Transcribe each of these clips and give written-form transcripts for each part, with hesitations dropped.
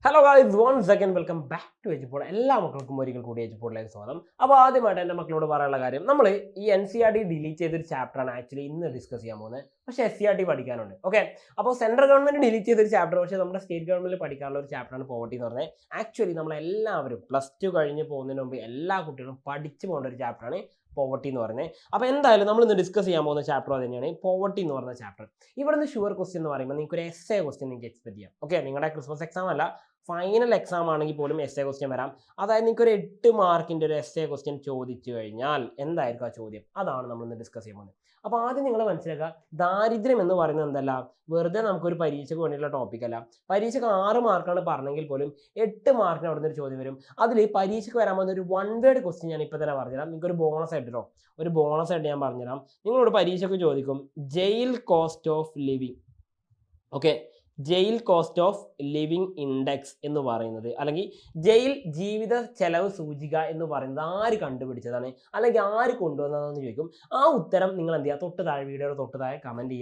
Hello guys, one second welcome back to Eduport. എല്ലാ മക്കൾക്കും ഒരിക്കൽ കൂടി എജ്പോഡിലേക്ക് സ്വാഗതം. അപ്പോൾ ആദ്യമായിട്ട് എൻ്റെ മക്കളോട് പറയാനുള്ള കാര്യം, നമ്മൾ ഈ NCERT ഡിലീറ്റ് ചെയ്തൊരു ചാപ്റ്ററാണ് ആക്ച്വലി ഇന്ന് ഡിസ്കസ് ചെയ്യാൻ പോകുന്നത്. പക്ഷേ SCERT പഠിക്കാനുണ്ട്. ഓക്കെ, അപ്പോൾ സെൻട്രൽ ഗവൺമെൻറ് ഡിലീറ്റ് ചെയ്തൊരു ചാപ്റ്റർ, പക്ഷേ നമ്മുടെ സ്റ്റേറ്റ് ഗവൺമെൻറ് പഠിക്കാനുള്ള ഒരു ചാപ്റ്ററാണ് പോവർട്ടി എന്ന് പറഞ്ഞത്. ആക്ച്വലി നമ്മളെല്ലാവരും +2 കഴിഞ്ഞ് പോകുന്നതിന് മുമ്പ് എല്ലാ കുട്ടികളും പഠിച്ചു പോകേണ്ട ഒരു ചാപ്റ്ററാണ് പോവർട്ടി എന്ന് പറയുന്നത്. അപ്പോൾ എന്തായാലും നമ്മൾ ഇന്ന് ഡിസ്കസ് ചെയ്യാൻ പോകുന്ന ചാപ്റ്റർ തന്നെയാണ് പോവർട്ടി എന്ന് പറയുന്ന ചാപ്റ്റർ. ഇവിടെ നിന്ന് ഷുവർ ക്വസ്റ്റ്യൻ എന്ന് പറയുമ്പോൾ നിങ്ങൾക്ക് ഒരു എസ്സേ ക്വസ്റ്റ്യൻ നിങ്ങൾക്ക് എക്സ്പെക്ട് ചെയ്യാം. ഓക്കെ, നിങ്ങളുടെ ക്രിസ്മസ് എക്സാം അല്ല, ഫൈനൽ എക്സാം ആണെങ്കിൽ പോലും എസ്സേ ക്വസ്റ്റ്യൻ വരാം. അതായത് നിങ്ങൾക്ക് ഒരു 8 മാർക്കിൻ്റെ ഒരു എസ്സേ ക്വസ്റ്റ്യൻ ചോദിച്ചു കഴിഞ്ഞാൽ എന്തായിരിക്കും ആ ചോദ്യം? അതാണ് നമ്മൾ ഇന്ന് ഡിസ്കസ് ചെയ്യാൻ പോകുന്നത്. അപ്പോൾ ആദ്യം നിങ്ങൾ മനസ്സിലാക്കുക, ദാരിദ്ര്യം എന്ന് പറയുന്നത് എന്തല്ല, വെറുതെ നമുക്കൊരു പരീക്ഷയ്ക്ക് വേണ്ടിയുള്ള ടോപ്പിക് അല്ല. പരീക്ഷയ്ക്ക് 6 മാർക്കാണ് പറഞ്ഞെങ്കിൽ പോലും 8 മാർക്കിന് അവിടെ നിന്ന് ഒരു ചോദ്യം വരും. അതിൽ പരീക്ഷയ്ക്ക് വരാൻ പോകുന്ന ഒരു 1 വേർഡ് ക്വസ്റ്റ്യൻ ഞാൻ ഇപ്പോൾ തന്നെ പറഞ്ഞുതരാം. നിങ്ങൾക്ക് ഒരു ബോണസ് ആയിട്ടോ, ഒരു ബോണസ് ആയിട്ട് ഞാൻ പറഞ്ഞുതരാം. നിങ്ങളോട് പരീക്ഷയ്ക്ക് ചോദിക്കും jail cost of living. Okay, jail cost of living index എന്ന് പറയുന്നത്, അല്ലെങ്കിൽ ജയിൽ ജീവിത ചെലവ് സൂചിക എന്ന് പറയുന്നത് ആര് കണ്ടുപിടിച്ചതാണ്, അല്ലെങ്കിൽ ആര് കൊണ്ടുവന്നതെന്ന് ചോദിക്കും. ആ ഉത്തരം നിങ്ങൾ എന്ത് ചെയ്യുക, തൊട്ട് താഴെ വീഡിയോയുടെ തൊട്ട് താഴെ കമൻറ്റ്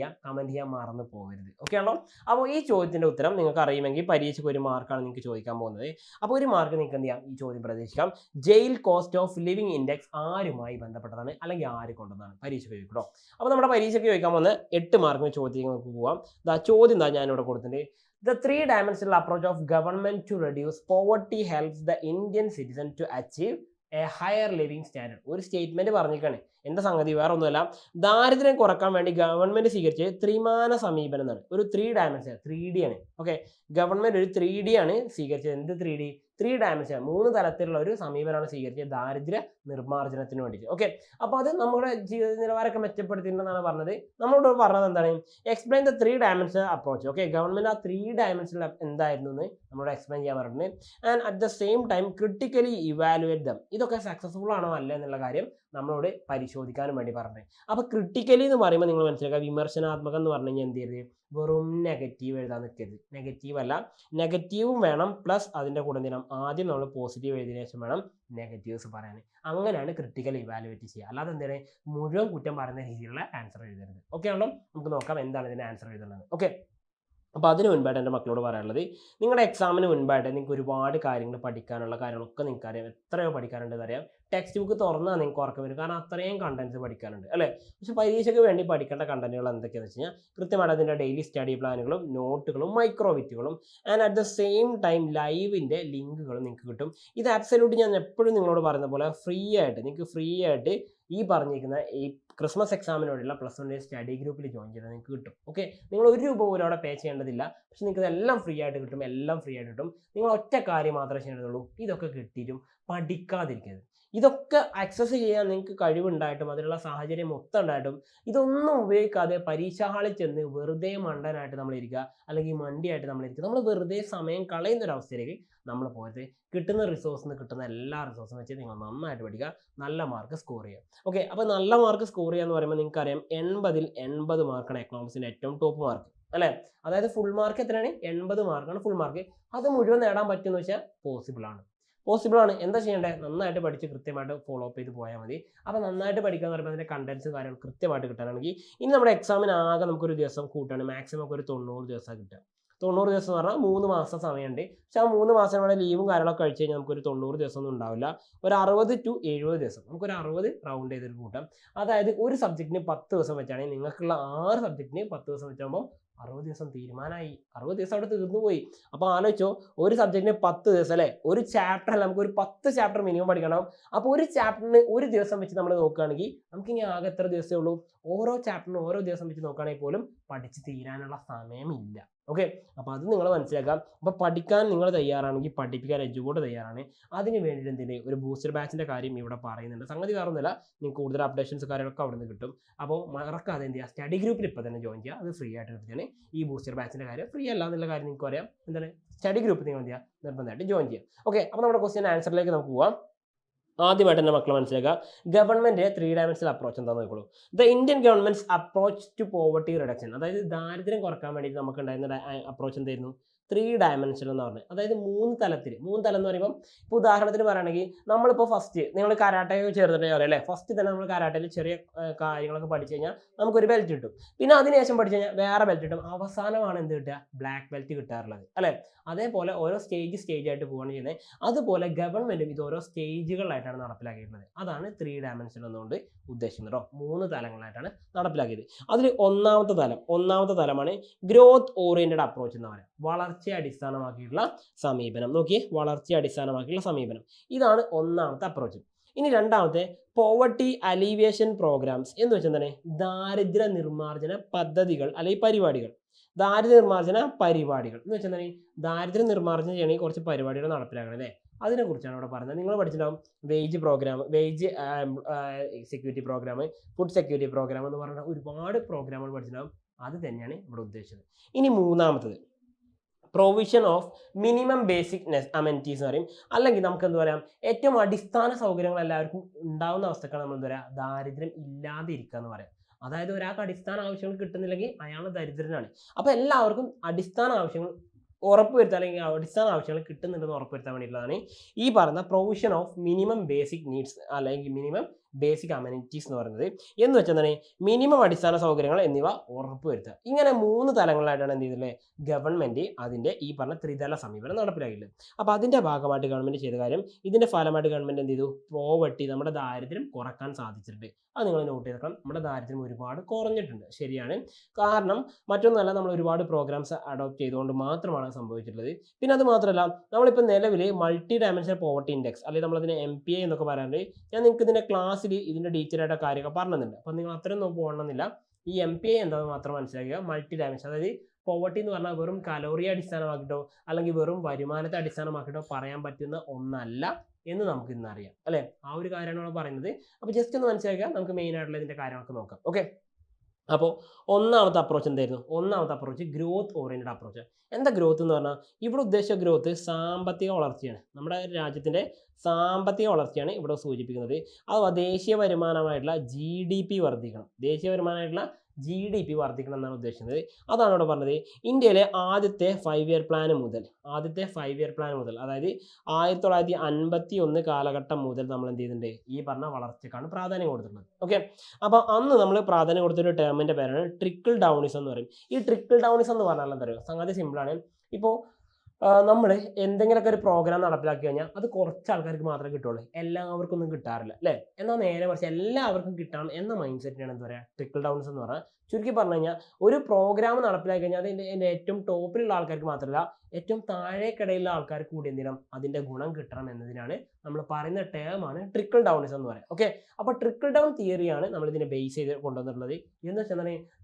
ചെയ്യാൻ മറന്നു പോകരുത്. ഓക്കെ ആണോ? അപ്പോൾ ഈ ചോദ്യത്തിൻ്റെ ഉത്തരം നിങ്ങൾക്ക് അറിയുമെങ്കിൽ പരീക്ഷയ്ക്ക് 1 മാർക്കാണ് നിങ്ങൾക്ക് ചോദിക്കാൻ പോകുന്നത്. അപ്പോൾ 1 മാർക്ക് നിങ്ങൾക്ക് എന്ത് ചെയ്യാം, ഈ ചോദ്യം പ്രതീക്ഷിക്കാം. ജയിൽ കോസ്റ്റ് ഓഫ് ലിവിങ് ഇൻഡെക്സ് ആരുമായി ബന്ധപ്പെട്ടതാണ്, അല്ലെങ്കിൽ ആര് കൊണ്ടുവന്നതാണ്, പരീക്ഷയ്ക്ക് ചോദിക്കട്ടോ. അപ്പോൾ നമ്മുടെ പരീക്ഷയ്ക്ക് ചോദിക്കാൻ പോകുന്ന 8 മാർക്കിന് ചോദ്യം നമുക്ക് പോവാം. ചോദ്യം ഞാനിവിടെ കൊടുത്തിട്ടുണ്ട്. The three-dimensional approach of government to reduce poverty helps the Indian citizen to achieve a higher living standard. ഒരു സ്റ്റേറ്റ്മെന്റ് പറഞ്ഞിരിക്കുകയാണ്. എന്താ സംഗതി? വേറെ ഒന്നുമല്ല, ദാരിദ്ര്യം കുറക്കാൻ വേണ്ടി ഗവൺമെന്റ് സ്വീകരിച്ച ത്രിമാന സമീപനം എന്നാണ്. ഒരു 3 ഡയമെൻഷൻ, 3D ആണ്. ഓക്കെ, ഗവൺമെന്റ് ഒരു 3D ആണ് സ്വീകരിച്ചത്. എന്ത് 3D? 3 ഡയമെൻഷൻ, 3 തലത്തിലുള്ള ഒരു സമീപനമാണ് സ്വീകരിച്ചത് ദാരിദ്ര്യ നിർമ്മാർജ്ജനത്തിന് വേണ്ടിയിട്ട്. ഓക്കെ, അപ്പോൾ അത് നമ്മുടെ ജീവിത നിലവാരമൊക്കെ മെച്ചപ്പെടുത്തിയിട്ടുണ്ടെന്നാണ് പറഞ്ഞത്. നമ്മളോട് പറഞ്ഞത് എന്താണ്? Explain the 3 dimension approach. Okay, government ആ 3 ഡയമെൻഷനിൽ എന്തായിരുന്നു എന്ന് നമ്മളോട് എക്സ്പ്ലെയിൻ ചെയ്യാൻ പറഞ്ഞിട്ടുണ്ട്. And at the same time critically evaluate dum. ഇതൊക്കെ സക്സസ്ഫുൾ ആണോ അല്ല എന്നുള്ള കാര്യം നമ്മളോട് പരിശോധിക്കാനും വേണ്ടി പറഞ്ഞത്. അപ്പോൾ ക്രിട്ടിക്കലി എന്ന് പറയുമ്പോൾ നിങ്ങൾ മനസ്സിലാക്കുക, വിമർശനാത്മകം എന്ന് പറഞ്ഞു കഴിഞ്ഞാൽ എന്ത് ചെയ്യരുത്, വെറും നെഗറ്റീവ് എഴുതാൻ നിൽക്കരുത്. നെഗറ്റീവ് അല്ല, നെഗറ്റീവും വേണം, പ്ലസ് അതിൻ്റെ കൂടെ എന്തിനാ, ആദ്യം നമ്മൾ പോസിറ്റീവ് എഴുതിയതിനു ശേഷം വേണം നെഗറ്റീവ്സ് പറയാൻ. അങ്ങനെയാണ് ക്രിട്ടിക്കൽ ഇവാലുവേറ്റ് ചെയ്യുക. അല്ലാതെ എന്താണ് മുഴുവൻ കുറ്റം പറയുന്ന രീതിയിലുള്ള ആൻസർ എഴുതരുത്. ഓക്കെ ആണല്ലോ? നമുക്ക് നോക്കാം എന്താണ് ഇതിൻ്റെ ആൻസർ എഴുതുന്നത്. ഓക്കെ, അപ്പോൾ അതിന് മുൻപായിട്ട് എൻ്റെ മക്കളോട് പറയാനുള്ളത്, നിങ്ങളുടെ എക്സാമിന് മുൻപായിട്ട് നിങ്ങൾക്ക് ഒരുപാട് കാര്യങ്ങൾ പഠിക്കാനുള്ള കാര്യങ്ങളൊക്കെ നിങ്ങൾക്ക് അറിയാം. എത്രയോ പഠിക്കാനുണ്ടെന്ന് അറിയാം. ടെക്സ്റ്റ് ബുക്ക് തുറന്നാൽ നിങ്ങൾക്ക് ഉറക്കം വരും, കാരണം അത്രയും കണ്ടൻസ് പഠിക്കാനുണ്ട് അല്ലേ. പക്ഷേ പരീക്ഷയ്ക്ക് വേണ്ടി പഠിക്കേണ്ട കണ്ടന്റുകൾ എന്തൊക്കെയാണെന്ന് വെച്ച് കഴിഞ്ഞാൽ, കൃത്യമായിട്ട് അതിൻ്റെ ഡെയിലി സ്റ്റഡി പ്ലാനുകളും നോട്ടുകളും മൈക്രോവിറ്റുകളും and at the same time ലൈവിൻ്റെ ലിങ്കുകളും നിങ്ങൾക്ക് കിട്ടും. ഇത് ആബ്സല്യൂട്ട് ഞാൻ എപ്പോഴും നിങ്ങളോട് പറയുന്ന പോലെ ഫ്രീ ആയിട്ട്, നിങ്ങൾക്ക് ഫ്രീ ആയിട്ട് ഈ പറഞ്ഞിരിക്കുന്ന ഈ ക്രിസ്മസ് എക്സാമിന് വേണ്ടിയുള്ള +1 സ്റ്റഡി ഗ്രൂപ്പിൽ ജോയിൻ ചെയ്താൽ നിങ്ങൾക്ക് കിട്ടും. ഓക്കെ, നിങ്ങൾ 1 രൂപ പോലും അവിടെ പേ ചെയ്യേണ്ടതില്ല. പക്ഷെ നിങ്ങൾക്ക് ഇതെല്ലാം ഫ്രീ ആയിട്ട് കിട്ടും, എല്ലാം ഫ്രീ ആയിട്ട് കിട്ടും. നിങ്ങൾ ഒറ്റ കാര്യം മാത്രമേ ചെയ്യേണ്ടതുള്ളൂ, ഇതൊക്കെ കിട്ടിയിട്ടും പഠിക്കാതിരിക്കരുത്. ഇതൊക്കെ ആക്സസ് ചെയ്യാൻ നിങ്ങൾക്ക് കഴിവുണ്ടായിട്ടും അതിനുള്ള സാഹചര്യം മൊത്തം ഉണ്ടായിട്ടും ഇതൊന്നും ഉപയോഗിക്കാതെ പരീക്ഷാ ഹാളിൽ ചെന്ന് വെറുതെ മണ്ടനായിട്ട് നമ്മളിരിക്കുക, അല്ലെങ്കിൽ മണ്ടിയായിട്ട് നമ്മളിരിക്കുക. നമ്മൾ വെറുതെ സമയം കളയുന്ന ഒരു അവസ്ഥയിലേക്ക് നമ്മൾ പോയത്. കിട്ടുന്ന റിസോഴ്സിന് കിട്ടുന്ന എല്ലാ റിസോഴ്സും വെച്ച് നിങ്ങൾ നന്നായിട്ട് പഠിക്കുക, നല്ല മാർക്ക് സ്കോർ ചെയ്യുക. ഓക്കെ, അപ്പോൾ നല്ല മാർക്ക് സ്കോർ ചെയ്യുക എന്ന് പറയുമ്പോൾ നിങ്ങൾക്കറിയാം 80ൽ 80 മാർക്കാണ് എക്കണോമിക്സിൻ്റെ ഏറ്റവും ടോപ്പ് മാർക്ക് അല്ലേ. അതായത് ഫുൾ മാർക്ക് എത്രയാണ്? 80 മാർക്കാണ് ഫുൾ മാർക്ക്. അത് മുഴുവൻ നേടാൻ പറ്റുമെന്ന് വെച്ചാൽ പോസിബിൾ ആണ്. എന്താ ചെയ്യേണ്ടത്? നന്നായിട്ട് പഠിച്ച് കൃത്യമായിട്ട് ഫോളോ അപ്പ് ചെയ്ത് പോയാൽ മതി. അപ്പോൾ നന്നായിട്ട് പഠിക്കുക എന്ന് പറയുമ്പോൾ അതിൻ്റെ കണ്ടൻസ് കാര്യങ്ങൾ കൃത്യമായിട്ട് കിട്ടാനാണെങ്കിൽ ഇനി നമ്മുടെ എക്സാമിന് ആകെ നമുക്കൊരു ദിവസം കൂട്ടാണ്, മാക്സിമം നമുക്ക് ഒരു 90 ദിവസം കിട്ടുക. 90 ദിവസം എന്ന് പറഞ്ഞാൽ 3 മാസം സമയമുണ്ട്. പക്ഷേ ആ 3 മാസം ഇവിടെ ലീവും കാര്യങ്ങളൊക്കെ കഴിച്ച് കഴിഞ്ഞാൽ നമുക്കൊരു 90 ദിവസം ഒന്നും ഉണ്ടാവില്ല. ഒരു 60 to 70 ദിവസം, നമുക്കൊരു 60 റൗണ്ട് ചെയ്തൊരു കൂട്ടാം. അതായത് ഒരു സബ്ജക്റ്റിന് 10 ദിവസം വെച്ചാണെങ്കിൽ നിങ്ങൾക്കുള്ള 6 സബ്ജക്റ്റിന് 10 ദിവസം വെച്ചാകുമ്പോൾ 60 ദിവസം തീരുമാനമായി. 60 ദിവസം അവിടെ തീർന്നു പോയി. അപ്പോൾ ആലോചിച്ചോ, ഒരു സബ്ജക്റ്റിന് 10 ദിവസം അല്ലേ, ഒരു ചാപ്റ്റർ അല്ല, നമുക്ക് ഒരു 10 ചാപ്റ്റർ മിനിമം പഠിക്കണം. അപ്പോൾ ഒരു ചാപ്റ്ററിന് ഒരു ദിവസം വെച്ച് നമ്മൾ നോക്കുകയാണെങ്കിൽ നമുക്ക് ഇനി ആകെ എത്ര ദിവസമേ ഉള്ളൂ? ഓരോ ചാപ്റ്ററിനും ഓരോ ദിവസം വെച്ച് നോക്കുകയാണെങ്കിൽ പോലും പഠിച്ച് തീരാനുള്ള സമയമില്ല. ഓക്കെ, അപ്പോൾ അത് നിങ്ങൾ മനസ്സിലാക്കാം. അപ്പോൾ പഠിക്കാൻ നിങ്ങൾ തയ്യാറാണെങ്കിൽ പഠിപ്പിക്കാൻ എജ്യൂബോർഡ് തയ്യാറാണ്. അതിന് വേണ്ടിയിട്ട് എന്തിന് ഒരു ബൂസ്റ്റർ ബാച്ചിൻ്റെ കാര്യം ഇവിടെ പറയുന്നുണ്ട്. സംഗതി വേറൊന്നുമില്ല, നിങ്ങൾക്ക് കൂടുതൽ അപ്ഡേഷൻസ് കാര്യങ്ങളൊക്കെ അവിടെ നിന്ന് കിട്ടും. അപ്പോൾ മറക്കാതെ എന്ത് ചെയ്യുക, സ്റ്റഡി ഗ്രൂപ്പിൽ ഇപ്പോൾ തന്നെ ജോയിൻ ചെയ്യുക. അത് ഫ്രീ ആയിട്ട് കിട്ടുകയാണ്. ഈ ബൂസ്റ്റർ ബാച്ചിൻ്റെ കാര്യം ഫ്രീ അല്ല എന്നുള്ള കാര്യം നിങ്ങൾക്ക് അറിയാം. എന്താണ്, സ്റ്റഡി ഗ്രൂപ്പിൽ നിങ്ങൾ എന്ത് ചെയ്യുക, നിർബന്ധമായിട്ട് ജോയിൻ ചെയ്യുക. ഓക്കെ, അപ്പോൾ നമ്മുടെ ക്വസ്റ്റ്യൻ ആൻസറിലേക്ക് നമുക്ക് പോവാം. ആദ്യമായിട്ട് എൻ്റെ മക്കൾ മനസ്സിലാക്കുക, ഗവൺമെൻറ് 3 ഡയമെൻഷണൽ അപ്രോച്ച് എന്താണെന്ന് നോക്കുള്ളൂ. The Indian government's approach to poverty reduction. അതായത് ദാരിദ്ര്യം കുറക്കാൻ വേണ്ടിയിട്ട് നമുക്ക് ഉണ്ടായിരുന്ന അപ്രോച്ച് എന്തായിരുന്നു? 3 ഡയമെൻഷൻ എന്ന് പറഞ്ഞത്. അതായത് 3 തലത്തിൽ. 3 തലം എന്ന് പറയുമ്പോൾ ഇപ്പോൾ ഉദാഹരണത്തിന് പറയുകയാണെങ്കിൽ നമ്മളിപ്പോൾ ഫസ്റ്റ് നിങ്ങൾ കരാട്ടെ ചേർന്നിട്ടുണ്ടെങ്കിൽ അറിയാം അല്ലേ, ഫസ്റ്റ് തന്നെ നമ്മൾ കരാട്ടയിൽ ചെറിയ കാര്യങ്ങളൊക്കെ പഠിച്ചു കഴിഞ്ഞാൽ നമുക്കൊരു ബെൽറ്റ് കിട്ടും. പിന്നെ അതിനുശേഷം പഠിച്ചു കഴിഞ്ഞാൽ വേറെ ബെൽറ്റ് കിട്ടും. അവസാനമാണ് എന്ത് കിട്ടുക, ബ്ലാക്ക് ബെൽറ്റ് കിട്ടാറുള്ളത് അല്ലേ. അതേപോലെ ഓരോ സ്റ്റേജ് ആയിട്ട് പോവുകയാണ് ചെയ്യുന്നത്. അതുപോലെ ഗവൺമെൻറ്റും ഇത് ഓരോ സ്റ്റേജുകളായിട്ടാണ് നടപ്പിലാക്കിയിട്ടുള്ളത്. അതാണ് 3 ഡയമെൻഷൻ എന്നുകൊണ്ട് ഉദ്ദേശിക്കുന്നത് കേട്ടോ. 3 തലങ്ങളായിട്ടാണ് നടപ്പിലാക്കിയത്. അതിൽ ഒന്നാമത്തെ തലമാണ് ഗ്രോത്ത് ഓറിയന്റഡ് അപ്രോച്ച് എന്ന് പറയുന്നത്. വളർച്ചയെ അടിസ്ഥാനമാക്കിയിട്ടുള്ള സമീപനം. നോക്കിയേ, വളർച്ചയെ അടിസ്ഥാനമാക്കിയുള്ള സമീപനം. ഇതാണ് ഒന്നാമത്തെ അപ്രോച്ച്. ഇനി രണ്ടാമത്തെ പോവർട്ടി അലീവിയേഷൻ പ്രോഗ്രാംസ് എന്ന് വെച്ചാൽ തന്നെ ദാരിദ്ര്യ നിർമ്മാർജ്ജന പദ്ധതികൾ അല്ലെങ്കിൽ പരിപാടികൾ. ദാരിദ്ര്യ നിർമ്മാർജ്ജന പരിപാടികൾ എന്ന് വെച്ചാൽ ദാരിദ്ര്യ നിർമ്മാർജ്ജനം ചെയ്യണമെങ്കിൽ കുറച്ച് പരിപാടികൾ നടപ്പിലാക്കണം അല്ലേ. അതിനെക്കുറിച്ചാണ് ഇവിടെ പറയുന്നത്. നിങ്ങൾ പഠിച്ചിട്ടുണ്ടാവും wage programme, wage security programme, food security programme എന്ന് പറഞ്ഞാൽ ഒരുപാട് പ്രോഗ്രാമുകൾ പഠിച്ചിട്ടുണ്ടാവും. അത് തന്നെയാണ് ഇവിടെ ഉദ്ദേശിച്ചത്. ഇനി മൂന്നാമത്തത് പ്രൊവിഷൻ ഓഫ് മിനിമം ബേസിക് അമെനിറ്റീസ് എന്ന് പറയും. അല്ലെങ്കിൽ നമുക്ക് എന്താ പറയാം, ഏറ്റവും അടിസ്ഥാന സൗകര്യങ്ങൾ എല്ലാവർക്കും ഉണ്ടാവുന്ന അവസ്ഥക്കാണ് നമ്മൾ എന്താ പറയുക, ദാരിദ്ര്യം ഇല്ലാതെ ഇരിക്കുക എന്ന് പറയാം. അതായത് ഒരാൾക്ക് അടിസ്ഥാന ആവശ്യങ്ങൾ കിട്ടുന്നില്ലെങ്കിൽ അയാൾ ദരിദ്രനാണ്. അപ്പോൾ എല്ലാവർക്കും അടിസ്ഥാന ആവശ്യങ്ങൾ ഉറപ്പുവരുത്താൻ, അല്ലെങ്കിൽ അടിസ്ഥാന ആവശ്യങ്ങൾ കിട്ടുന്നുണ്ടെന്ന് ഉറപ്പുവരുത്താൻ വേണ്ടിയിട്ടുള്ളതാണ് ഈ പറയുന്ന provision of minimum basic needs അല്ലെങ്കിൽ മിനിമം ബേസിക് അമെനിറ്റീസ് എന്ന് പറയുന്നത്. എന്ന് വെച്ചാൽ മിനിമം അടിസ്ഥാന സൗകര്യങ്ങൾ എന്നിവ ഉറപ്പുവരുത്തുക. ഇങ്ങനെ 3 തലങ്ങളിലായിട്ടാണ് എന്ത് ചെയ്തില്ലേ ഗവൺമെൻറ് അതിൻ്റെ ഈ പറഞ്ഞ ത്രിതല സമീപനം നടപ്പിലാക്കിയിട്ടുള്ളത്. അപ്പോൾ അതിൻ്റെ ഭാഗമായിട്ട് ഗവൺമെൻറ് ചെയ്ത കാര്യം, ഇതിൻ്റെ ഫലമായിട്ട് ഗവൺമെൻറ് എന്ത് ചെയ്തു, പോവർട്ടി, നമ്മുടെ ദാരിദ്ര്യം കുറക്കാൻ സാധിച്ചിട്ടുണ്ട്. അത് നിങ്ങൾ നോട്ട് ചെയ്തേക്കണം. നമ്മുടെ ദാരിദ്ര്യം ഒരുപാട് കുറഞ്ഞിട്ടുണ്ട്, ശരിയാണ്. കാരണം മറ്റൊന്നല്ല, നമ്മൾ ഒരുപാട് പ്രോഗ്രാംസ് അഡോപ്റ്റ് ചെയ്തുകൊണ്ട് മാത്രമാണ് സംഭവിച്ചിട്ടുള്ളത്. പിന്നെ അത് മാത്രമല്ല, നമ്മളിപ്പോൾ നിലവിൽ മൾട്ടി ഡയമെൻഷണൽ പോവർട്ടി ഇൻഡെക്സ് അല്ലെങ്കിൽ നമ്മളതിനെ MPI എന്നൊക്കെ പറയാറുണ്ട്. ഞാൻ നിങ്ങൾക്ക് ഇതിൻ്റെ ക്ലാസ്സിൽ ഇതിൻ്റെ ഡീറ്റെയിലായിട്ട് കാര്യമൊക്കെ പറഞ്ഞിട്ടുണ്ട്. അപ്പോൾ നിങ്ങൾ അത്രയും പോകണമെന്നില്ല. ഈ MPI എന്താണെന്ന് മാത്രം മനസ്സിലാക്കുക. മൾട്ടി ഡയമെൻഷൻ, അതായത് പോവർട്ടി എന്ന് പറഞ്ഞാൽ വെറും കലോറിയെ അടിസ്ഥാനമാക്കിയിട്ടോ അല്ലെങ്കിൽ വെറും വരുമാനത്തെ അടിസ്ഥാനമാക്കിയിട്ടോ പറയാൻ പറ്റുന്ന ഒന്നല്ല എന്ന് നമുക്ക് ഇന്ന് അറിയാം അല്ലേ. ആ ഒരു കാര്യമാണ് നമ്മൾ പറയുന്നത്. അപ്പോൾ ജസ്റ്റ് ഒന്ന് മനസ്സിലാക്കുക. നമുക്ക് മെയിൻ ആയിട്ടുള്ള ഇതിൻ്റെ കാര്യങ്ങളൊക്കെ നോക്കാം. ഓക്കെ, അപ്പോൾ ഒന്നാമത്തെ അപ്രോച്ച് എന്തായിരുന്നു? ഒന്നാമത്തെ അപ്രോച്ച് ഗ്രോത്ത് ഓറിയന്റഡ് അപ്രോച്ച്. എന്താ ഗ്രോത്ത് എന്ന് പറഞ്ഞാൽ ഇവിടെ ഉദ്ദേശിച്ച ഗ്രോത്ത് സാമ്പത്തിക വളർച്ചയാണ്. നമ്മുടെ രാജ്യത്തിൻ്റെ സാമ്പത്തിക വളർച്ചയാണ് ഇവിടെ സൂചിപ്പിക്കുന്നത്. അഥവാ ദേശീയ വരുമാനമായിട്ടുള്ള GDP വർദ്ധിക്കണം. ദേശീയ വരുമാനമായിട്ടുള്ള GDP വർദ്ധിക്കണം എന്നാണ് ഉദ്ദേശിക്കുന്നത്. അതാണ് ഇവിടെ പറഞ്ഞത്. ഇന്ത്യയിലെ ആദ്യത്തെ 5 ഇയർ പ്ലാൻ മുതൽ അതായത് 1951 കാലഘട്ടം മുതൽ നമ്മൾ എന്ത് ചെയ്യുന്നുണ്ട്, ഈ പറഞ്ഞ വളർച്ചക്കാണ് പ്രാധാന്യം കൊടുത്തിട്ടുള്ളത്. ഓക്കെ, അപ്പോൾ അന്ന് നമ്മൾ പ്രാധാന്യം കൊടുത്തൊരു ടേമിൻ്റെ പേരാണ് ട്രിക്കിൾ ഡൗണിസം എന്ന് പറയും. ഈ ട്രിക്കിൾ ഡൗണിസം എന്ന് പറഞ്ഞാൽ എന്താ പറയുക, സംഗതി സിമ്പിളാണ്. ഇപ്പോൾ നമ്മൾ എന്തെങ്കിലുമൊക്കെ ഒരു പ്രോഗ്രാം നടപ്പിലാക്കി കഴിഞ്ഞാൽ അത് കുറച്ച് ആൾക്കാർക്ക് മാത്രമേ കിട്ടുള്ളൂ, എല്ലാവർക്കും ഒന്നും കിട്ടാറില്ല അല്ലേ. എന്നാൽ നേരെ മറിച്ച് എല്ലാവർക്കും കിട്ടണം എന്ന മൈൻഡ് സെറ്റിനാണ് എന്താ പറയുക ട്രിക്കിൾ ഡൗൺസ് എന്ന് പറഞ്ഞാൽ. ചുരുക്കി പറഞ്ഞു കഴിഞ്ഞാൽ ഒരു പ്രോഗ്രാം നടപ്പിലാക്കി കഴിഞ്ഞാൽ അതിൻ്റെ ഏറ്റവും ടോപ്പിലുള്ള ആൾക്കാർക്ക് മാത്രമല്ല, ഏറ്റവും താഴേക്കിടയിലുള്ള ആൾക്കാർക്ക് കൂടി എന്തിനും അതിൻ്റെ ഗുണം കിട്ടണം എന്നതിനാണ് നമ്മൾ പറയുന്ന ടേമാണ് ട്രിക്കിൾ ഡൗണിസം എന്ന് പറയുന്നത്. ഓക്കെ, അപ്പോൾ ട്രിക്കിൾ ഡൗൺ തിയറിയാണ് നമ്മൾ ഇതിനെ ബേസ് ചെയ്ത് കൊണ്ടുവന്നിട്ടുള്ളത്. എന്ന് വെച്ചാൽ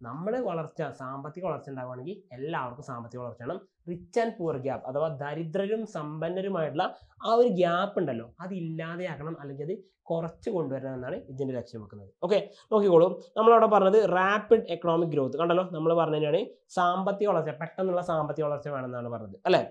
നമ്മുടെ വളർച്ച, സാമ്പത്തിക വളർച്ച ഉണ്ടാവുകയാണെങ്കിൽ എല്ലാവർക്കും സാമ്പത്തിക വളർച്ച വേണം. റിച്ച് ആൻഡ് പുവർ ഗ്യാപ്പ് അഥവാ ദരിദ്രരും സമ്പന്നരുമായിട്ടുള്ള ആ ഒരു ഗ്യാപ്പ് ഉണ്ടല്ലോ, അത് ഇല്ലാതെയാക്കണം, അല്ലെങ്കിൽ അത് കുറച്ച് കൊണ്ടുവരണം എന്നാണ് ഇതിൻ്റെ ലക്ഷ്യം വെക്കുന്നത്. ഓക്കെ, നോക്കിക്കോളൂ. നമ്മളവിടെ പറഞ്ഞത് റാപ്പിഡ് എക്കണോമിക് ഗ്രോത്ത് കണ്ടല്ലോ. നമ്മൾ പറഞ്ഞതിനാണ് സാമ്പത്തിക വളർച്ച, പെട്ടെന്നുള്ള സാമ്പത്തിക വളർച്ച വേണമെന്നാണ് പറഞ്ഞത് അല്ലേ.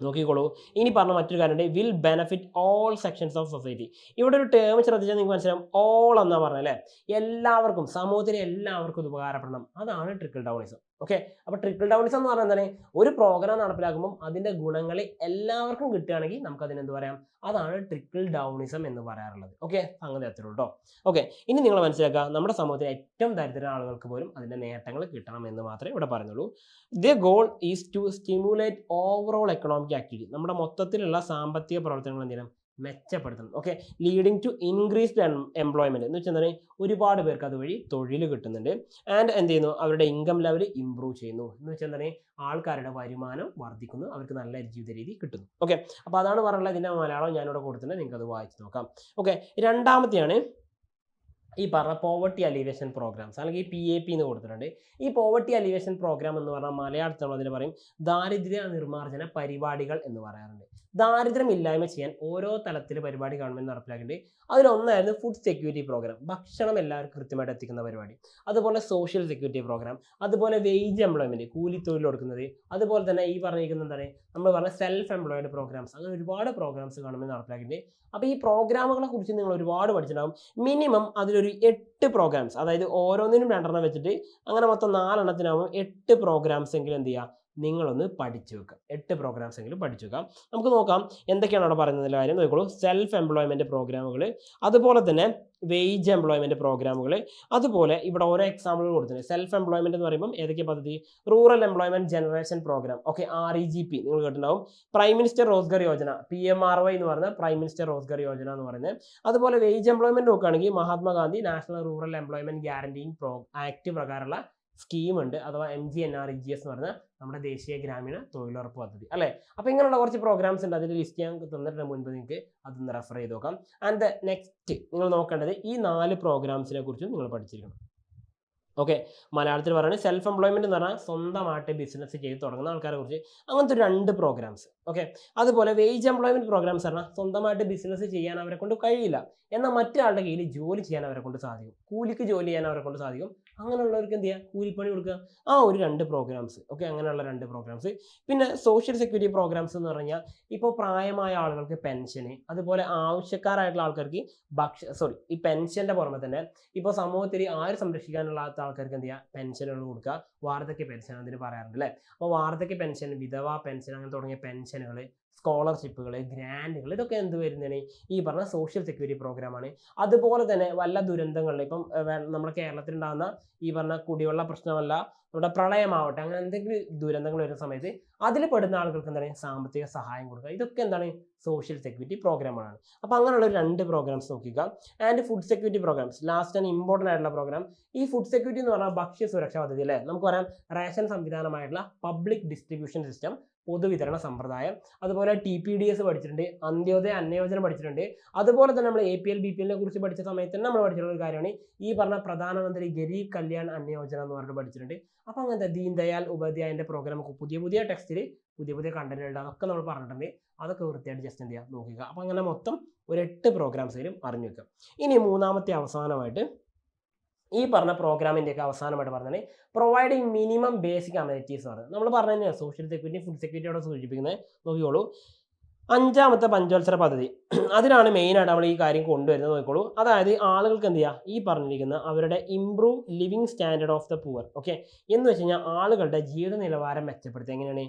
നോക്കിക്കോളൂ. ഇനി പറഞ്ഞ മറ്റൊരു കാര്യമുണ്ട്, will benefit all sections of society. ഇവിടെ ഒരു ടേം ശ്രദ്ധിച്ചാൽ നിങ്ങൾക്ക് മനസ്സിലാവും, ഓൾ എന്നാ പറഞ്ഞത് അല്ലേ. എല്ലാവർക്കും, സമൂഹത്തിലെ എല്ലാവർക്കും ഇത് ഉപകാരപ്പെടണം. അതാണ് ട്രിക്കിൾ ഡൗണിസം. ഓക്കെ, അപ്പോൾ ട്രിക്കിൾ ഡൗണിസം എന്ന് പറഞ്ഞാൽ എന്താണ്, ഒരു പ്രോഗ്രാം നടപ്പിലാക്കുമ്പോൾ അതിൻ്റെ ഗുണങ്ങൾ എല്ലാവർക്കും കിട്ടുകയാണെങ്കിൽ നമുക്ക് അതിനെന്ത് പറയാം, അതാണ് ട്രിക്കിൾ ഡൗണിസം എന്ന് പറയാറുള്ളത്. ഓക്കെ, അങ്ങനെ അത്രേ ഉള്ളൂ. ഓക്കെ, ഇനി നിങ്ങൾ മനസ്സിലാക്കുക, നമ്മുടെ സമൂഹത്തിലെ ഏറ്റവും ദരിദ്ര ആളുകൾക്ക് പോലും അതിൻ്റെ നേട്ടങ്ങൾ കിട്ടണം എന്ന് മാത്രമേ ഇവിടെ പറയുന്നുള്ളൂ. The goal is to stimulate overall economic activity. നമ്മുടെ മൊത്തത്തിലുള്ള സാമ്പത്തിക പ്രവർത്തനങ്ങൾ എന്തെങ്കിലും മെച്ചപ്പെടുത്തണം. Okay, leading to increased employment എന്ന് വെച്ചാൽ ഒരുപാട് പേർക്ക് അതുവഴി തൊഴിൽ കിട്ടുന്നുണ്ട്. ആൻഡ് എന്ത് ചെയ്യുന്നു, അവരുടെ ഇൻകം ലെവൽ ഇംപ്രൂവ് ചെയ്യുന്നു. എന്ന് വെച്ചാൽ ആൾക്കാരുടെ വരുമാനം വർദ്ധിക്കുന്നു, അവർക്ക് നല്ല ജീവിത രീതി കിട്ടുന്നു. ഓക്കെ, അപ്പോൾ അതാണ് പറയുന്നത്. ഇതിൻ്റെ മലയാളം ഞാനിവിടെ കൊടുത്തിട്ടുണ്ട്, നിങ്ങൾക്ക് അത് വായിച്ച് നോക്കാം. ഓക്കെ, രണ്ടാമത്തെയാണ് ഈ പറഞ്ഞ പോവർട്ടി അലിവേഷൻ പ്രോഗ്രാംസ് അല്ലെങ്കിൽ PAP എന്ന് കൊടുത്തിട്ടുണ്ട്. ഈ പോവർട്ടി അലിവേഷൻ പ്രോഗ്രാം എന്ന് പറഞ്ഞാൽ മലയാളത്തിൽ നമ്മൾ അതിന് പറയും ദാരിദ്ര്യ നിർമ്മാർജ്ജന പരിപാടികൾ എന്ന് പറയാറുണ്ട്. ദാരിദ്ര്യം ഇല്ലായ്മ ചെയ്യാൻ ഓരോ തലത്തിൽ പരിപാടി ഗവൺമെൻറ് നടപ്പിലാക്കിയിട്ടുണ്ട്. അതിലൊന്നായിരുന്നു ഫുഡ് സെക്യൂരിറ്റി പ്രോഗ്രാം, ഭക്ഷണം എല്ലാവർക്കും കൃത്യമായിട്ട് എത്തിക്കുന്ന പരിപാടി. അതുപോലെ സോഷ്യൽ സെക്യൂരിറ്റി പ്രോഗ്രാം, അതുപോലെ വേജ് എംപ്ലോയ്മെൻറ്റ്, കൂലി തൊഴിൽ കൊടുക്കുന്നത്. അതുപോലെ തന്നെ ഈ പറഞ്ഞിരിക്കുന്ന എന്താണ് നമ്മൾ പറഞ്ഞ സെൽഫ് എംപ്ലോയ്ഡ് പ്രോഗ്രാംസ്. അങ്ങനെ ഒരുപാട് പ്രോഗ്രാംസ് ഗവൺമെൻറ് നടപ്പിലാക്കിയിട്ടുണ്ട്. അപ്പോൾ ഈ പ്രോഗ്രാമുകളെ കുറിച്ച് നിങ്ങൾ ഒരുപാട് പഠിച്ചിട്ടുണ്ടാകും. മിനിമം അതിലൊരു 8 പ്രോഗ്രാംസ്, അതായത് ഓരോന്നിനും 2 എണ്ണം വെച്ചിട്ട് അങ്ങനെ മൊത്തം 4 എണ്ണത്തിനാകുമ്പോൾ 8 പ്രോഗ്രാംസ് എങ്കിലും എന്ത് ചെയ്യുക നിങ്ങളൊന്ന് പഠിച്ചു വെക്കുക. 8 പ്രോഗ്രാംസ് എങ്കിലും പഠിച്ചു വെക്കാം. നമുക്ക് നോക്കാം എന്തൊക്കെയാണ് അവിടെ പറയുന്നതിൻ്റെ കാര്യം നോക്കിക്കോളൂ. സെൽഫ് എംപ്ലോയ്മെൻറ്റ് പ്രോഗ്രാമുകൾ, അതുപോലെ തന്നെ വേജ് എംപ്ലോയ്മെൻറ്റ് പ്രോഗ്രാമുകൾ, അതുപോലെ ഇവിടെ ഓരോ എക്സാമ്പിളുകൾ കൊടുത്തിട്ടുണ്ട്. സെൽഫ് എംപ്ലോയ്മെൻറ്റ് എന്ന് പറയുമ്പോൾ ഏതൊക്കെ പദ്ധതി? Rural employment generation programme, okay, REGP നിങ്ങൾ കേട്ടിട്ടുണ്ടാവും. Prime minister Rozgar Yojana, PMRY എന്ന് പറയുന്നത് പ്രൈം മിനിസ്റ്റർ റോസ്ഗർ യോജന എന്ന് പറയുന്നത്. അതുപോലെ വേജ് എംപ്ലോയ്മെൻറ്റ് നോക്കുകയാണെങ്കിൽ Mahatma Gandhi national rural employment guaranteeing act പ്രകാരമുള്ള സ്കീം ഉണ്ട്, അഥവാ MGNREGS എന്ന് പറയുന്ന നമ്മുടെ ദേശീയ ഗ്രാമീണ തൊഴിലുറപ്പ് പദ്ധതി അല്ലേ. അപ്പോൾ ഇങ്ങനെയുള്ള കുറച്ച് പ്രോഗ്രാംസ് ഉണ്ട്. അതിൻ്റെ ലിസ്റ്റ് ഞാൻ തന്നിട്ട് മുൻപ് നിങ്ങൾക്ക് അതൊന്ന് റെഫർ ചെയ്ത് നോക്കാം. ആൻഡ് നെക്സ്റ്റ് നിങ്ങൾ നോക്കേണ്ടത് ഈ 4 പ്രോഗ്രാംസിനെ കുറിച്ചും നിങ്ങൾ പഠിച്ചിരിക്കണം. ഓക്കെ, മലയാളത്തിൽ പറയുന്നത് സെൽഫ് എംപ്ലോയ്മെൻറ്റ് എന്ന് പറഞ്ഞാൽ സ്വന്തമായിട്ട് ബിസിനസ് ചെയ്ത് തുടങ്ങുന്ന ആൾക്കാരെ കുറിച്ച്, അങ്ങനത്തെ 2 പ്രോഗ്രാംസ്. ഓക്കെ, അതുപോലെ വേജ് എംപ്ലോയ്മെൻറ്റ് പ്രോഗ്രാംസ് പറഞ്ഞാൽ സ്വന്തമായിട്ട് ബിസിനസ് ചെയ്യാൻ അവരെ കൊണ്ട് കഴിയില്ല, എന്നാൽ മറ്റൊരാളുടെ കീഴിൽ ജോലി ചെയ്യാൻ അവരെ കൊണ്ട് സാധിക്കും, കൂലിക്ക് ജോലി ചെയ്യാൻ അവരെ കൊണ്ട് സാധിക്കും. അങ്ങനെയുള്ളവർക്ക് എന്ത് ചെയ്യുക? കൂലിപ്പണി കൊടുക്കുക. ആ ഒരു 2 പ്രോഗ്രാംസ്. ഓക്കെ, അങ്ങനെയുള്ള 2 പ്രോഗ്രാംസ്. പിന്നെ സോഷ്യൽ സെക്യൂരിറ്റി പ്രോഗ്രാംസ് എന്ന് പറഞ്ഞാൽ ഇപ്പോൾ പ്രായമായ ആളുകൾക്ക് പെൻഷന്, അതുപോലെ ആവശ്യക്കാരായിട്ടുള്ള ആൾക്കാർക്ക് ഈ പെൻഷൻ്റെ പുറമെ തന്നെ ഇപ്പോൾ സമൂഹത്തിൽ ആര് സംരക്ഷിക്കാനുള്ള ആൾക്കാർക്ക് എന്ത് ചെയ്യുക? പെൻഷനുകൾ കൊടുക്കുക. വാർദ്ധക്യ പെൻഷൻ അതിന് പറയാറുണ്ട് അല്ലേ. അപ്പോൾ വാർദ്ധക്യ പെൻഷൻ, വിധവാ പെൻഷൻ, അങ്ങനെ തുടങ്ങിയ പെൻഷനുകൾ, സ്കോളർഷിപ്പുകൾ, ഗ്രാൻഡുകൾ, ഇതൊക്കെ എന്ത് വരുന്നതാണ്? ഈ പറഞ്ഞ സോഷ്യൽ സെക്യൂരിറ്റി പ്രോഗ്രാമാണ്. അതുപോലെ തന്നെ വല്ല ദുരന്തങ്ങളിൽ ഇപ്പം നമ്മുടെ കേരളത്തിലുണ്ടാകുന്ന ഈ പറഞ്ഞ കുടിവെള്ള പ്രശ്നമല്ല, നമ്മുടെ പ്രളയമാവട്ടെ, അങ്ങനെ എന്തെങ്കിലും ദുരന്തങ്ങൾ വരുന്ന സമയത്ത് അതിൽ പെടുന്ന ആളുകൾക്ക് എന്താണ്? സാമ്പത്തിക സഹായം കൊടുക്കുക. ഇതൊക്കെ എന്താണ്? സോഷ്യൽ സെക്യൂരിറ്റി പ്രോഗ്രാമാണ്. അപ്പോൾ അങ്ങനെയുള്ള 2 പ്രോഗ്രാംസ് നോക്കുക. And food security programmes, last and important ആയിട്ടുള്ള പ്രോഗ്രാം. ഈ ഫുഡ് സെക്യൂരിറ്റി എന്ന് പറഞ്ഞാൽ ഭക്ഷ്യ സുരക്ഷാ പദ്ധതി അല്ലേ. നമുക്ക് പറയാം റേഷൻ സംവിധാനമായിട്ടുള്ള പബ്ലിക് ഡിസ്ട്രിബ്യൂഷൻ സിസ്റ്റം, പൊതുവിതരണ സമ്പ്രദായം. അതുപോലെ TPDS പഠിച്ചിട്ടുണ്ട്, അന്ത്യോദയ അന്നയോജന പഠിച്ചിട്ടുണ്ട്. അതുപോലെ തന്നെ നമ്മൾ APL BPL കുറിച്ച് പഠിച്ച സമയത്ത് തന്നെ നമ്മൾ പഠിച്ചിട്ടുള്ള ഒരു കാര്യമാണ് ഈ പറഞ്ഞ പ്രധാനമന്ത്രി ഗരീബ് കല്യാൺ അന്നയോജന എന്ന് പറഞ്ഞിട്ട് പഠിച്ചിട്ടുണ്ട്. അപ്പോൾ അങ്ങനത്തെ ദീൻ ദയാൽ ഉപാധ്യായൻ്റെ പ്രോഗ്രാം പുതിയ ടെക്സ്റ്റിൽ പുതിയ കണ്ടന്റുകളുണ്ട്, അതൊക്കെ നമ്മൾ പറഞ്ഞിട്ടുണ്ട്. അതൊക്കെ വൃത്തിയായിട്ട് ജസ്റ്റ് എന്ത് ചെയ്യുക? നോക്കുക. അപ്പോൾ അങ്ങനെ മൊത്തം ഒരു 8 പ്രോഗ്രാംസിലും അറിഞ്ഞു വെക്കാം. ഇനി മൂന്നാമത്തെ അവസാനമായിട്ട് ഈ പറഞ്ഞ പ്രോഗ്രാമിൻ്റെയൊക്കെ അവസാനമായിട്ട് പറഞ്ഞാൽ പ്രൊവൈഡിങ് മിനിമം ബേസിക് അമ്യൂണിറ്റീസ് ആണ്. നമ്മൾ പറഞ്ഞു തന്നെയാണ് സോഷ്യൽ സെക്യൂരിറ്റി, ഫുഡ് സെക്യൂരിറ്റി അവിടെ സൂചിപ്പിക്കുന്നത്. നോക്കിക്കോളൂ, 5ാമത്തെ പഞ്ചവത്സര പദ്ധതി, അതിനാണ് മെയിനായിട്ട് നമ്മൾ ഈ കാര്യം കൊണ്ടുവരുന്നത്. നോക്കിക്കോളൂ, അതായത് ആളുകൾക്ക് എന്ത് ചെയ്യുക? ഈ പറഞ്ഞിരിക്കുന്ന അവരുടെ improve living standard of the poor, okay, എന്ന് വെച്ച് കഴിഞ്ഞാൽ ആളുകളുടെ ജീവിത നിലവാരം മെച്ചപ്പെടുത്തുക. എങ്ങനെയാണ്?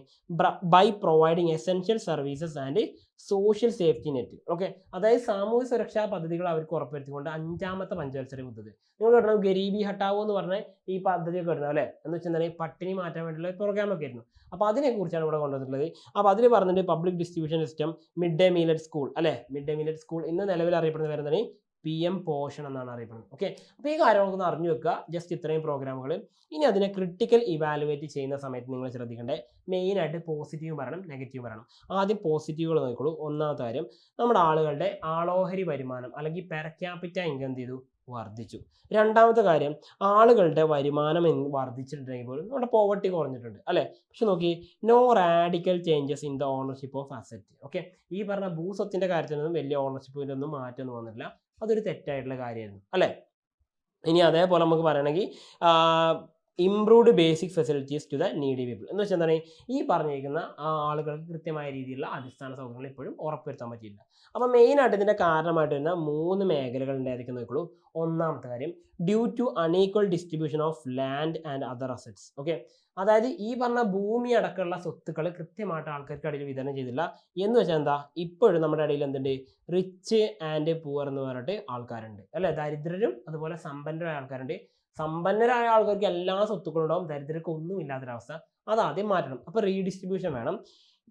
By providing essential services and social safety net. Okay, അതായത് സാമൂഹ്യ സുരക്ഷാ പദ്ധതികൾ അവർക്ക് ഉറപ്പുവരുത്തിക്കൊണ്ട് 5ാമത്തെ പഞ്ചവത്സര പദ്ധതി. നിങ്ങൾ കേട്ടോ ഗരീബി ഹട്ടാവോ എന്ന് പറഞ്ഞ ഈ പദ്ധതിയൊക്കെ വരുന്നത് അല്ലേ. എന്ന് വെച്ചാൽ പട്ടിണി മാറ്റാൻ വേണ്ടിയുള്ള പ്രോഗ്രാമൊക്കെ ആയിരുന്നു. അപ്പോൾ അതിനെക്കുറിച്ചാണ് ഇവിടെ കൊണ്ടുവന്നിട്ടുള്ളത്. അപ്പോൾ അതിൽ പറഞ്ഞിട്ട് public distribution system, mid day meal school അല്ലേ. മിഡ് ഡേ മീൽ സ്കൂൾ ഇന്ന് നിലവിൽ അറിയപ്പെടുന്ന വരുന്നതാണ് PM പോഷൻ എന്നാണ് അറിയപ്പെടുന്നത്. ഓക്കെ, അപ്പോൾ ഈ കാര്യങ്ങളൊക്കെ ഒന്ന് അറിഞ്ഞു വെക്കുക. ജസ്റ്റ് ഇത്രയും പ്രോഗ്രാമുകൾ. ഇനി അതിനെ ക്രിട്ടിക്കൽ ഇവാലുവേറ്റ് ചെയ്യുന്ന സമയത്ത് നിങ്ങൾ ശ്രദ്ധിക്കേണ്ടത് മെയിനായിട്ട് പോസിറ്റീവ് പറയണം, നെഗറ്റീവ് പറയണം. ആദ്യം പോസിറ്റീവുകൾ നോക്കിക്കോളൂ. ഒന്നാമത്തെ കാര്യം, നമ്മുടെ ആളുകളുടെ ആളോഹരി വരുമാനം അല്ലെങ്കിൽ പെർ ക്യാപിറ്റ ഇൻകം എന്ത് ചെയ്തു? വർദ്ധിച്ചു. രണ്ടാമത്തെ കാര്യം, ആളുകളുടെ വരുമാനം വർദ്ധിച്ചിട്ടുണ്ടെങ്കിൽ പോലും നമ്മുടെ പോവർട്ടി കുറഞ്ഞിട്ടുണ്ട് അല്ലേ. പക്ഷെ നോക്കി, no radical changes in the ownership of asset. Okay, ഈ പറഞ്ഞ ഭൂസ്വത്തിൻ്റെ കാര്യത്തിനൊന്നും വലിയ ഓണർഷിപ്പിലൊന്നും മാറ്റമൊന്നും വന്നിട്ടില്ല. അതൊരു തെറ്റായിട്ടുള്ള കാര്യമായിരുന്നു അല്ലേ. ഇനി അതേപോലെ നമുക്ക് പറയണമെങ്കിൽ improved basic facilities to the needy people എന്ന് വെച്ചാൽ എന്താണ്? ഈ പറഞ്ഞിരിക്കുന്ന ആളുകൾക്ക് കൃത്യമായ രീതിയിലുള്ള അടിസ്ഥാന സൗകര്യങ്ങൾ ഇപ്പോഴും ഉറപ്പുവരുത്താൻ പറ്റിയില്ല. അപ്പോൾ മെയിനായിട്ട് ഇതിൻ്റെ കാരണമായിട്ട് വരുന്ന 3 മേഖലകളുണ്ട്. ഏതൊക്കെ നോക്കുള്ളൂ. ഒന്നാമത്തെ കാര്യം, due to unequal distribution of land and other assets. Okay, അതായത് ഈ പറഞ്ഞ ഭൂമി അടക്കമുള്ള സ്വത്തുക്കൾ കൃത്യമായിട്ട് ആൾക്കാർക്ക് ഇടയിൽ വിതരണം ചെയ്തില്ല. എന്ന് വെച്ചാൽ എന്താ? ഇപ്പോഴും നമ്മുടെ ഇടയിൽ എന്തുണ്ട്? റിച്ച് ആൻഡ് പുവർ എന്ന് പറഞ്ഞിട്ട് ആൾക്കാരുണ്ട് അല്ലേ. ദരിദ്രരും അതുപോലെ സമ്പന്നരായ ആൾക്കാരുണ്ട്. സമ്പന്നരായ ആൾക്കാർക്ക് എല്ലാ സ്വത്തുക്കളും ഉണ്ടാവും, ദരിദ്രർക്ക് ഒന്നും ഇല്ലാത്തൊരവസ്ഥ. അത് ആദ്യം മാറ്റണം. അപ്പോൾ റീഡിസ്ട്രിബ്യൂഷൻ വേണം.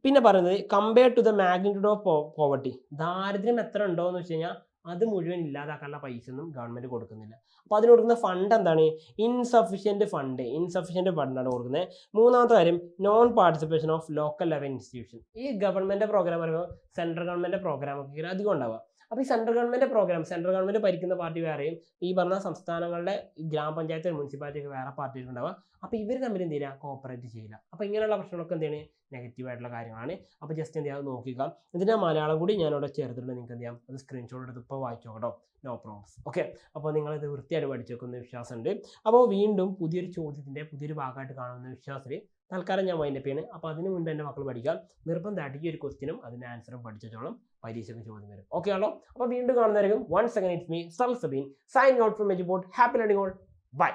പിന്നെ പറയുന്നത് compare to the magnitude of poverty, ദാരിദ്ര്യം എത്ര ഉണ്ടോ എന്ന് വെച്ച് കഴിഞ്ഞാൽ അത് മുഴുവൻ ഇല്ലാതാക്കാനുള്ള പൈസ ഒന്നും ഗവൺമെൻറ് കൊടുക്കുന്നില്ല. അപ്പോൾ അതിന് കൊടുക്കുന്ന ഫണ്ട് എന്താണ്? ഇൻസഫിഷ്യൻറ്റ് ഫണ്ടാണ് കൊടുക്കുന്നത്. മൂന്നാമത്തെ കാര്യം, non participation of local level institution. ഈ ഗവൺമെൻറ് പ്രോഗ്രാം പറയുമ്പോൾ സെൻട്രൽ ഗവൺമെൻറ് പ്രോഗ്രാമൊക്കെ അധികം ഉണ്ടാവുക. അപ്പോൾ ഈ സെൻട്രൽ ഗവൺമെൻറ് ഭരിക്കുന്ന പാർട്ടി വേറെയും ഈ പറഞ്ഞ സംസ്ഥാനങ്ങളുടെ ഗ്രാമപഞ്ചായത്ത് മുനിസിപ്പാലിറ്റി ഒക്കെ വേറെ പാർട്ടികൾ ഉണ്ടാവുക. അപ്പോൾ ഇവർ തമ്മിൽ എന്ത് ചെയ്യില്ല? കോപ്പറേറ്റ് ചെയ്യില്ല. അപ്പോൾ ഇങ്ങനെയുള്ള പ്രശ്നങ്ങളൊക്കെ എന്താണ്? നെഗറ്റീവായിട്ടുള്ള കാര്യങ്ങളാണ്. അപ്പോൾ ജസ്റ്റ് എന്ത് ചെയ്യാം? നോക്കുക. ഇതിൻ്റെ മലയാളം കൂടി ഞാനിവിടെ ചേർത്തിട്ടുണ്ട്. നിങ്ങൾക്ക് എന്ത് ചെയ്യാം? അത് സ്ക്രീൻഷോട്ട് എടുത്ത് ഇപ്പോൾ വായിച്ചു നോക്കട്ടോ. No problems. ഓക്കെ, അപ്പോൾ നിങ്ങളിത് വൃത്തിയായിട്ട് പഠിച്ചു വെക്കുന്ന വിശ്വാസമുണ്ട്. അപ്പോൾ വീണ്ടും പുതിയൊരു ചോദ്യത്തിൻ്റെ പുതിയൊരു ഭാഗമായിട്ട് കാണുന്ന വിശ്വാസത്തിൽ തൽക്കാലം ഞാൻ വൈൻഡപ്പ് ചെയ്യണം. അപ്പോൾ അതിന് മുൻപ് എൻ്റെ മക്കൾ പഠിക്കാം. നിർബന്ധമായിട്ട് ഈ ഒരു ക്വസ്റ്റിനും അതിൻ്റെ ആൻസറും പഠിച്ചോളം പരീക്ഷയ്ക്ക് ചോദ്യം വരും. ഓക്കെ ആണല്ലോ. അപ്പോൾ വീണ്ടും കാണുന്നതായിരിക്കും. Once again it's me Salsabeen signing out from Eduport. Happy learning all. By.